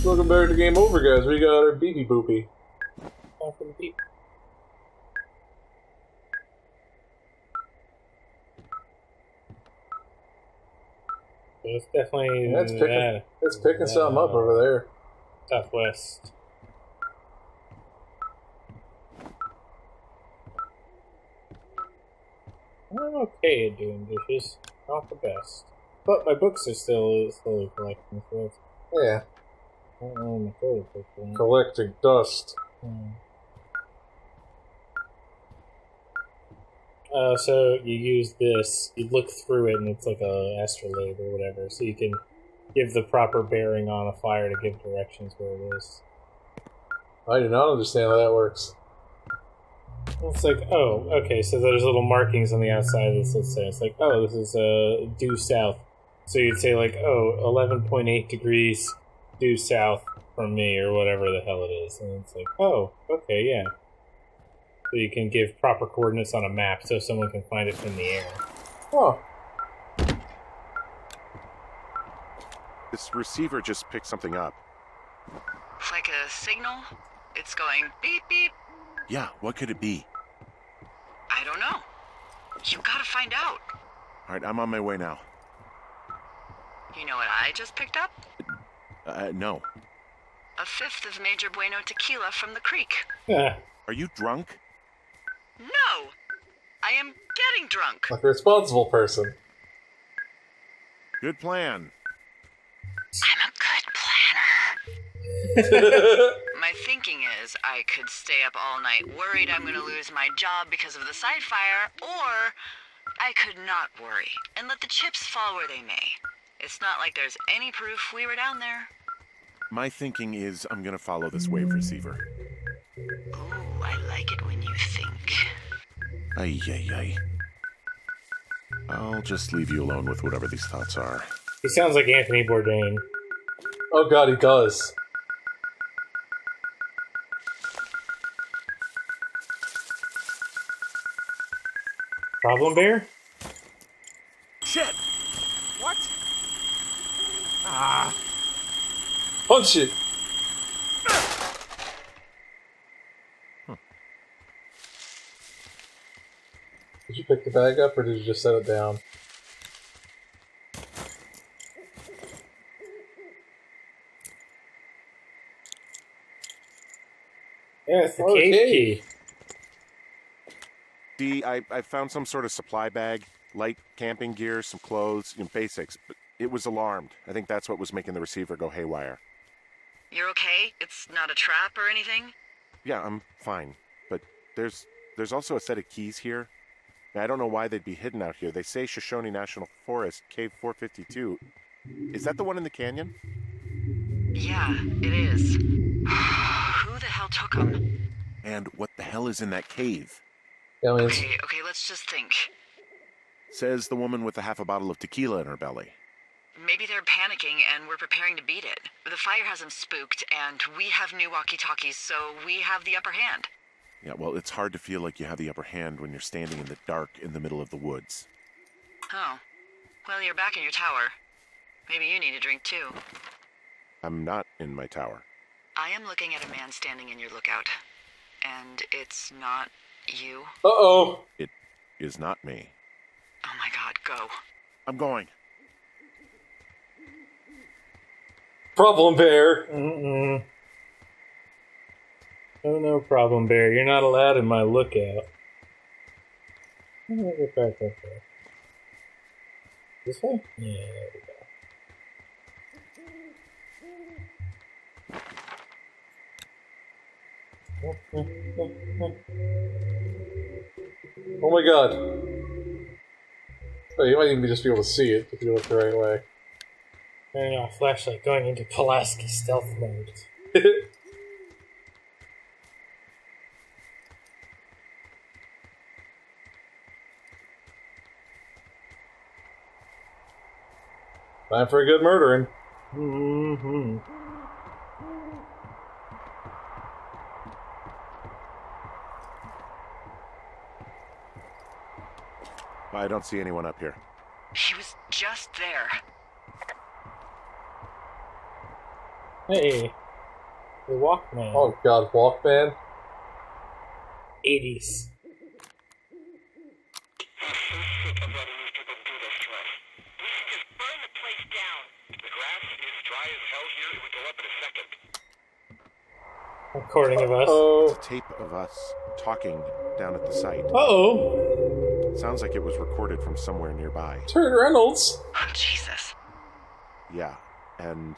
Welcome back to Game Over, guys. We got our beepy boopy. Off of the beep. It's definitely Yeah, it's picking something up over there. Southwest. I'm okay at doing dishes. Not the best. But my books are still slowly collecting, so that's... Yeah. I don't know my toilet paper. Collecting dust. So you use this, you look through it, and it's like a astrolabe or whatever, so you can give the proper bearing on a fire to give directions where it is. I do not understand how that works. It's like, oh, okay, so there's little markings on the outside of this that say, it's like, oh, this is due south. So you'd say, like, oh, 11.8 degrees due south from me, or whatever the hell it is. And it's like, oh, okay, yeah. So you can give proper coordinates on a map so someone can find it from the air. Oh. This receiver just picked something up. It's like a signal. It's going beep, beep. Yeah, what could it be? I don't know. You gotta find out. Alright, I'm on my way now. You know what I just picked up? No. A fifth of Major Bueno tequila from the creek. Are you drunk? No! I am getting drunk. Like a responsible person. Good plan. I'm a good planner. My thinking is I could stay up all night worried I'm going to lose my job because of the side fire, or I could not worry and let the chips fall where they may. It's not like there's any proof we were down there. My thinking is I'm gonna follow this wave receiver. Ooh, I like it when you think. Ay, ay, ay. I'll just leave you alone with whatever these thoughts are. He sounds like Anthony Bourdain. Oh god, he does. Problem bear? Shit! What? Ah! Punch it! Did you pick the bag up, or did you just set it down? Yeah, it's the Oh, cave cave. key. See, I found some sort of supply bag, light camping gear, some clothes, basics, but it was alarmed. I think that's what was making the receiver go haywire. You're okay? It's not a trap or anything? Yeah, I'm fine. But there's also a set of keys here. Now, I don't know why they'd be hidden out here. They say Shoshone National Forest, Cave 452. Is that the one in the canyon? Yeah, it is. Who the hell took them? And what the hell is in that cave? Yeah, I mean, Okay, let's just think. Says the woman with a half a bottle of tequila in her belly. Maybe they're panicking and we're preparing to beat it. The fire has them spooked, and we have new walkie-talkies, so we have the upper hand. Yeah, well, it's hard to feel like you have the upper hand when you're standing in the dark in the middle of the woods. Oh. Well, you're back in your tower. Maybe you need a drink, too. I'm not in my tower. I am looking at a man standing in your lookout. And it's not you. uh-oh! It is not me. Oh my god, go. I'm going. Problem bear! Mm-mm. Oh, no problem, bear. You're not allowed in my lookout. I'm gonna get back up there. This way? Yeah, there we go. Oh my god. Oh, you might even just be able to see it if you look the right way. Turning off flashlight, going into Pulaski stealth mode. Time for a good murdering. Mm-hmm. I don't see anyone up here. He was just there. Hey, the Walkman. Oh god, Walkman? 80s. Recording of us. Oh, Tape of us talking down at the site. Uh-oh. Sounds like it was recorded from somewhere nearby. Turd Reynolds. Oh, Jesus. Yeah, and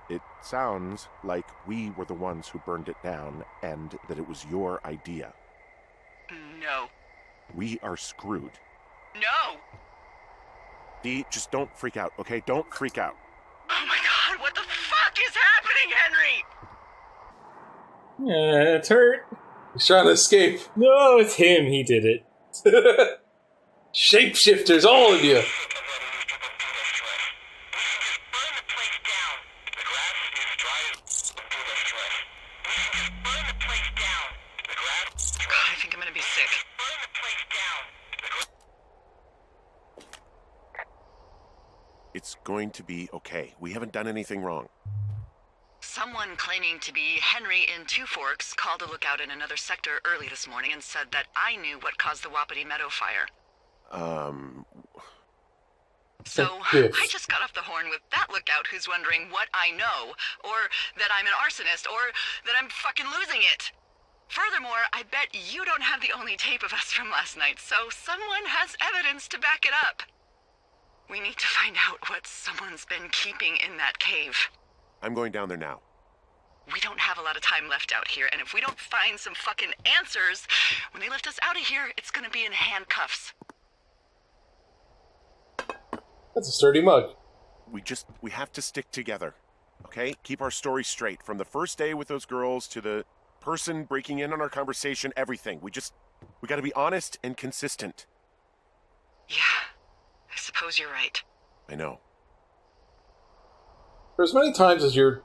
it sounds like we were the ones who burned it down and that it was your idea. No. We are screwed. No! Dee, just don't freak out, okay? Don't freak out. Oh my god, what the fuck is happening, Henry? Yeah, it's hurt. He's trying to escape. No, it's him. He did it. Shapeshifters, all of you. God, I think I'm gonna be sick. It's going to be okay. We haven't done anything wrong. Someone claiming to be Henry in Two Forks called a lookout in another sector early this morning and said that I knew what caused the Wapiti Meadow fire. So, Yes. I just got off the horn with that lookout who's wondering what I know, or that I'm an arsonist, or that I'm fucking losing it. Furthermore, I bet you don't have the only tape of us from last night, so someone has evidence to back it up. We need to find out what someone's been keeping in that cave. I'm going down there now. We don't have a lot of time left out here, and if we don't find some fucking answers, when they lift us out of here, it's gonna be in handcuffs. That's a sturdy mug. We have to stick together, okay? Keep our story straight. From the first day with those girls to the person breaking in on our conversation, everything. We gotta be honest and consistent. Yeah, I suppose you're right. I know. For as many times as your,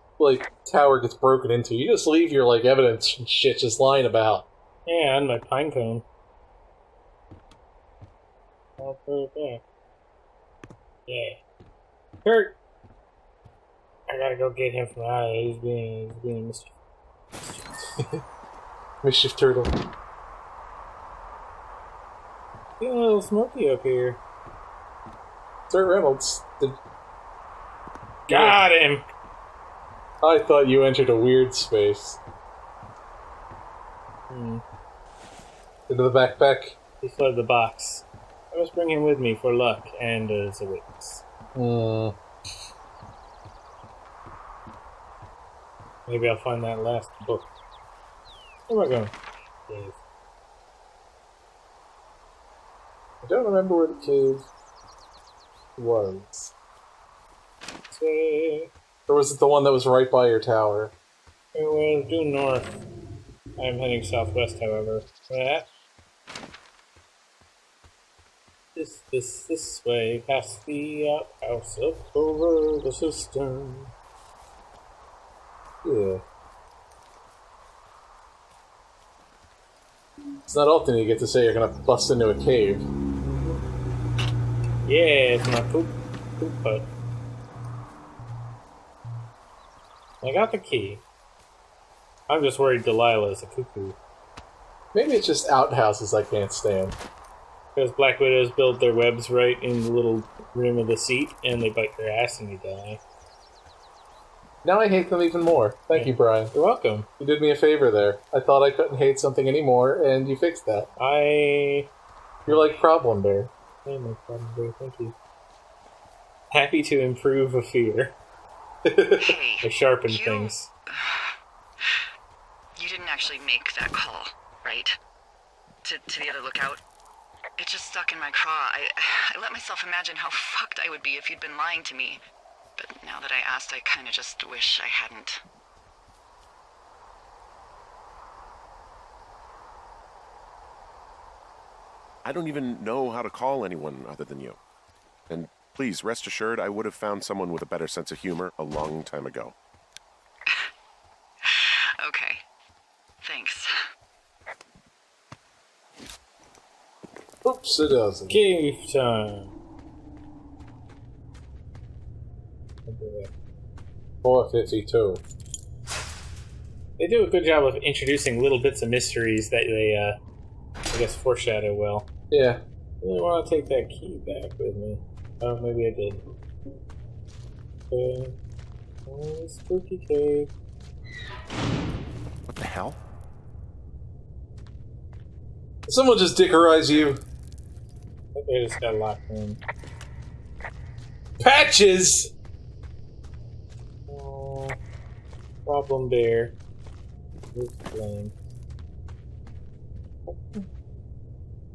tower gets broken into, you just leave your, evidence and shit just lying about. Yeah, and my pine cone. I'll put it back. Yeah. Kurt! I gotta go get him from out of there. He's being mischief. Mischief Turtle. Feeling a little smoky up here. Turd Reynolds. Got him! I thought you entered a weird space. Into the backpack. He fled the box. I must bring him with me for luck and as a witness. Maybe I'll find that last book. Where am I going? Dave. I don't remember where the cave was. Say, Or was it the one that was right by your tower? well, due north. I'm heading southwest, however. That. This way, past the outhouse, up over the cistern. Yeah. It's not often you get to say you're gonna bust into a cave. Yeah, it's my poop hut. I got the key. I'm just worried Delilah's a cuckoo. Maybe it's just outhouses I can't stand. Because black widows build their webs right in the little rim of the seat, and they bite your ass and you die. Now I hate them even more. Thank you, Brian. You're welcome. You did me a favor there. I thought I couldn't hate something anymore, and you fixed that. You're like Problem Bear. Hey, no problem, Bear. Thank you. Happy to improve a fear. Hey, I sharpen things. You didn't actually make that call, right? To the other lookout? It just stuck in my craw. I let myself imagine how fucked I would be if you'd been lying to me. But now that I asked, I kinda just wish I hadn't. I don't even know how to call anyone other than you. And please, rest assured, I would have found someone with a better sense of humor a long time ago. Okay. Thanks. Oops, it doesn't. Cave time. 452. They do a good job of introducing little bits of mysteries that they, I guess, foreshadow well. Yeah. I really want to take that key back with me. Oh, maybe I did. Oh, spooky cave. What the hell? Someone just dickerize you. I think they just got locked in. Patches! Oh, problem bear. Flame.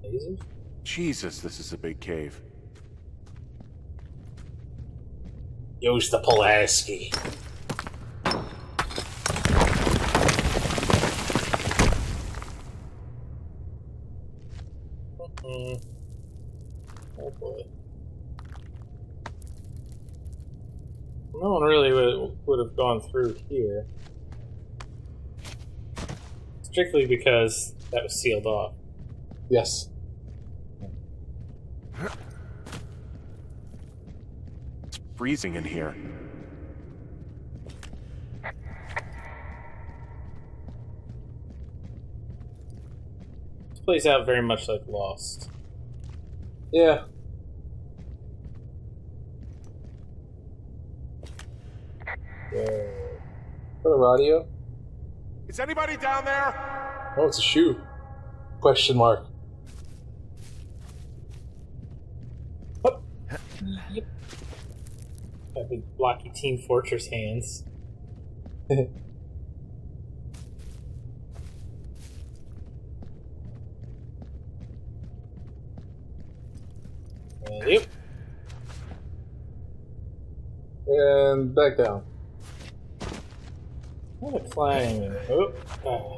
Lasers? Jesus, this is a big cave. Use the Pulaski. Oh boy. No one really would have gone through here. Strictly because that was sealed off. Yes. It's freezing in here. This plays out very much like Lost. Yeah. Whoa. Put a radio. Is anybody down there? Oh, it's a shoe. Question mark. Yep. Got big blocky Team Fortress hands. Yep. And back down. What a climbing. Oh. Ah.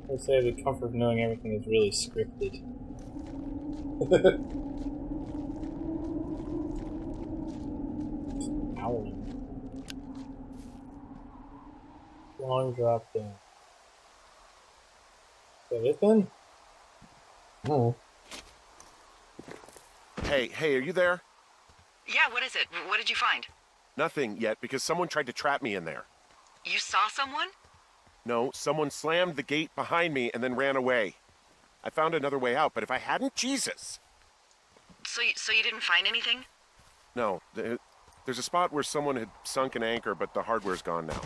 I would say the comfort of knowing everything is really scripted. Ow. Long drop down. Is that it then? Oh. Hey, are you there? Yeah, what is it? What did you find? Nothing yet, because someone tried to trap me in there. You saw someone? No, someone slammed the gate behind me and then ran away. I found another way out, but if I hadn't, Jesus! So you didn't find anything? No, there's a spot where someone had sunk an anchor, but the hardware's gone now.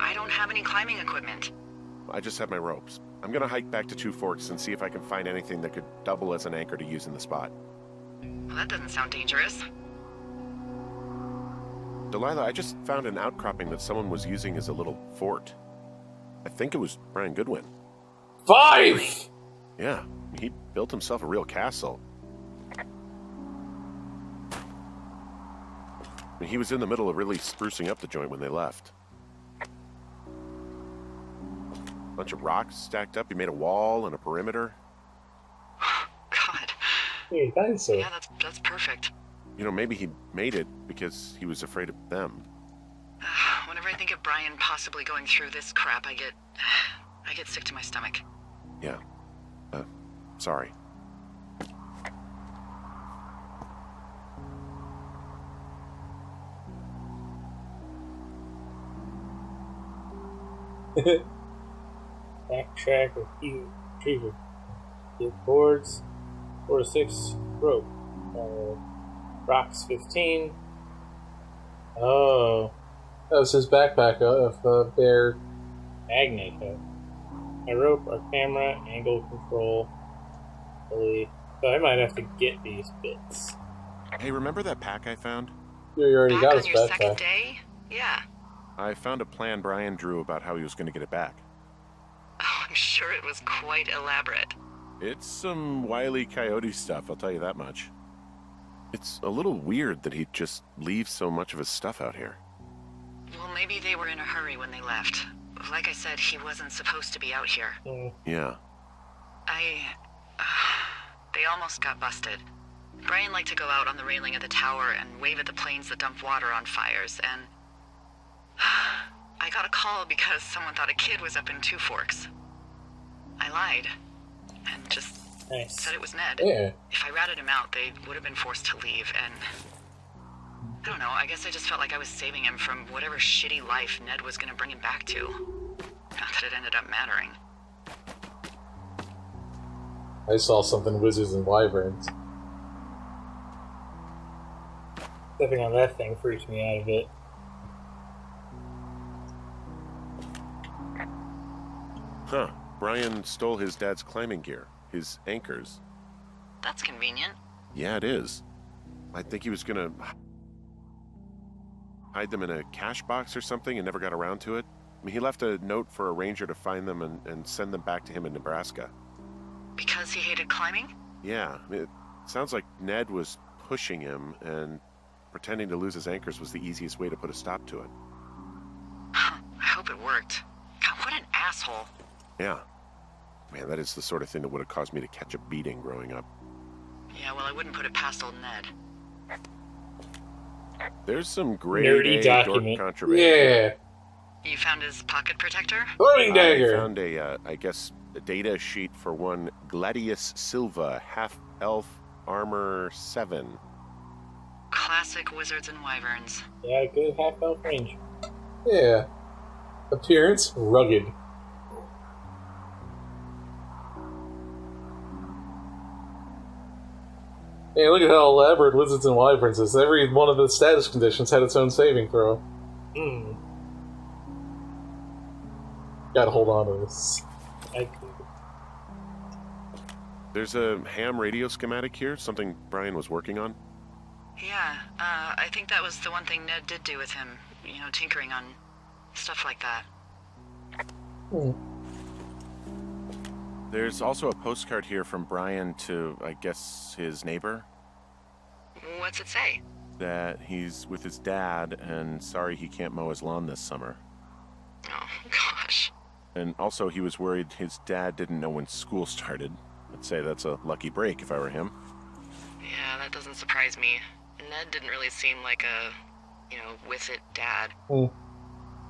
I don't have any climbing equipment. I just have my ropes. I'm gonna hike back to Two Forks and see if I can find anything that could double as an anchor to use in the spot. Well, that doesn't sound dangerous. Delilah, I just found an outcropping that someone was using as a little fort. I think it was Brian Goodwin. 5! Yeah, he built himself a real castle. He was in the middle of really sprucing up the joint when they left. Bunch of rocks stacked up. He made a wall and a perimeter. God. Hey, dinosaur. Yeah, that's perfect. You know, maybe he made it because he was afraid of them. Whenever I think of Brian possibly going through this crap, I get sick to my stomach. Yeah. Sorry. Backtrack or key retriever. Get boards. 4 to 6 rope. Rocks 15. Oh. That was his backpack of bear. Magnet hook. A rope, our camera, angle control. Really. So I might have to get these bits. Hey, remember that pack I found? You already Back got on his your second backpack. day? Yeah. I found a plan Brian drew about how he was going to get it back. Oh, I'm sure it was quite elaborate. It's some Wile E. Coyote stuff, I'll tell you that much. It's a little weird that he'd just leave so much of his stuff out here. Well, maybe they were in a hurry when they left. Like I said, he wasn't supposed to be out here. Yeah. They almost got busted. Brian liked to go out on the railing of the tower and wave at the planes that dump water on fires, and I got a call because someone thought a kid was up in Two Forks. I lied. And just said it was Ned. Yeah. If I ratted him out, they would have been forced to leave, and... I don't know, I guess I just felt like I was saving him from whatever shitty life Ned was gonna bring him back to. Not that it ended up mattering. I saw something Wizards and Wyverns. Stepping on that thing freaked me out a bit. Huh. Brian stole his dad's climbing gear. His anchors. That's convenient. Yeah, it is. I think he was gonna hide them in a cash box or something and never got around to it. I mean, he left a note for a ranger to find them and send them back to him in Nebraska. Because he hated climbing? Yeah, I mean, it sounds like Ned was pushing him, and pretending to lose his anchors was the easiest way to put a stop to it. I hope it worked. God, what an asshole. Yeah. Man, that is the sort of thing that would have caused me to catch a beating growing up. Yeah, well, I wouldn't put it past old Ned. There's some grade Nerdy A document. dork contraband. Yeah. You found his pocket protector? Throwing I dagger. found I guess, a data sheet for one Gladius Silva, half-elf, armor 7. Classic Wizards and Wyverns. Yeah, good half-elf range. Yeah. Appearance, rugged. Hey, look at how elaborate Wizards and Wyverns is. Every one of the status conditions had its own saving throw. Hmm. Gotta hold on to this. There's a ham radio schematic here, something Brian was working on. Yeah, I think that was the one thing Ned did do with him. You know, tinkering on stuff like that. Hmm. There's also a postcard here from Brian to, I guess, his neighbor. What's it say? That he's with his dad and sorry he can't mow his lawn this summer. Oh, gosh. And also he was worried his dad didn't know when school started. I'd say that's a lucky break if I were him. Yeah, that doesn't surprise me. Ned didn't really seem like a, with it dad. Hmm.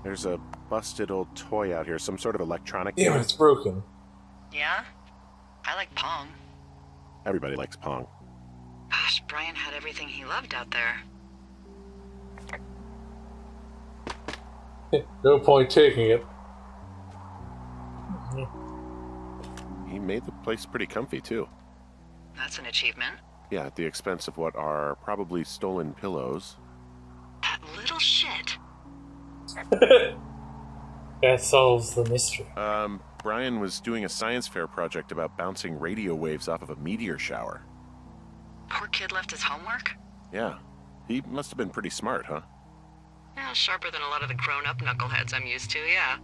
There's a busted old toy out here, some sort of electronic Damn, game. it's broken. Yeah? I like Pong. Everybody likes Pong. Gosh, Brian had everything he loved out there. No point taking it. He made the place pretty comfy, too. That's an achievement. Yeah, at the expense of what are probably stolen pillows. That little shit. That solves the mystery. Brian was doing a science fair project about bouncing radio waves off of a meteor shower. Poor kid left his homework? Yeah. He must have been pretty smart, huh? Yeah, sharper than a lot of the grown-up knuckleheads I'm used to, yeah.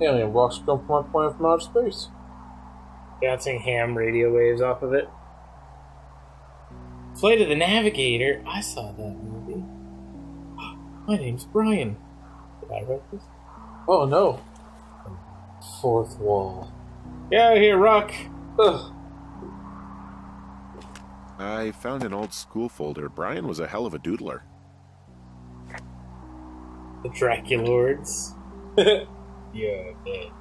Alien rocks come from my point from outer space. Bouncing ham radio waves off of it. Flight of the Navigator. I saw that movie. My name's Brian. Did I write this? Oh no. Fourth wall. Get out of here, Rock! Ugh. I found an old school folder. Brian was a hell of a doodler. The Draculords. Yeah, man.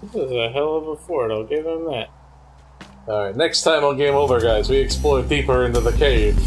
This is a hell of a fort, I'll give him that. Alright, next time on Game Over, guys, we explore deeper into the cave.